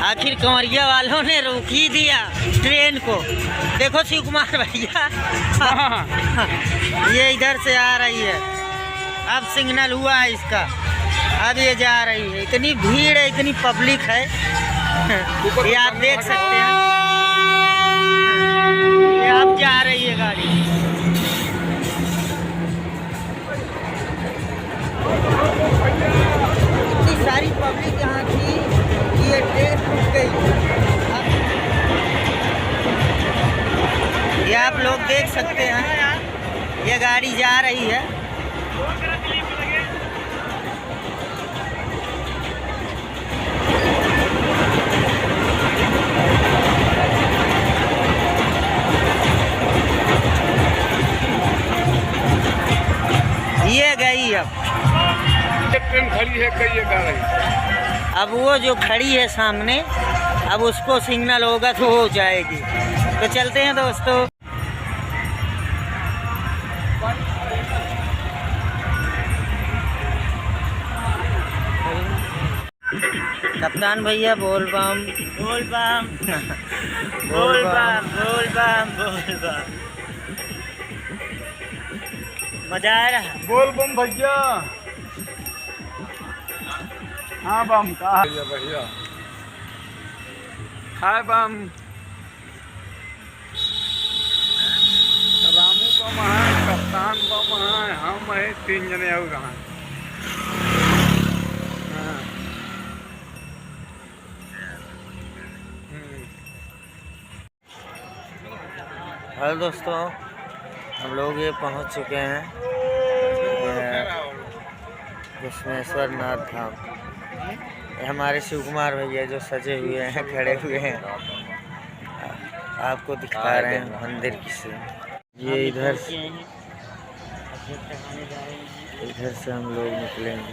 आखिर कंवरिया वालों ने रोक ही दिया ट्रेन को। देखो शिव कुमार भैया ये इधर से आ रही है, अब सिग्नल हुआ है इसका, अब ये जा रही है। इतनी भीड़ है, इतनी पब्लिक है ये आप देख सकते हैं। ये अब जा रही है गाड़ी। इतनी सारी पब्लिक यहाँ थी, ये ट्रेन रुक गई। ये आप लोग देख सकते हैं, ये गाड़ी जा रही है। ये गई। अब ट्रेन खड़ी है, कई ये गा रही। अब वो जो खड़ी है सामने, अब उसको सिग्नल होगा तो हो जाएगी। तो चलते हैं दोस्तों। कप्तान भैया बोल बम बोल बम बोल बम बोल बम बोल बम। मजा आ रहा है। बोल बम भैया। हाँ बम कहा भैया, हाय बम। रामू बम है, कप्तान बम है, हम है, 3 जने और कहाँ। हेलो दोस्तों, हम लोग ये पहुंच चुके हैं घुश्मेश्वर नाथ धाम। ये हमारे शिव कुमार भैया जो सजे हुए हैं, खड़े हुए हैं, आपको दिखा रहे हैं मंदिर की से। ये इधर से हम लोग निकलेंगे।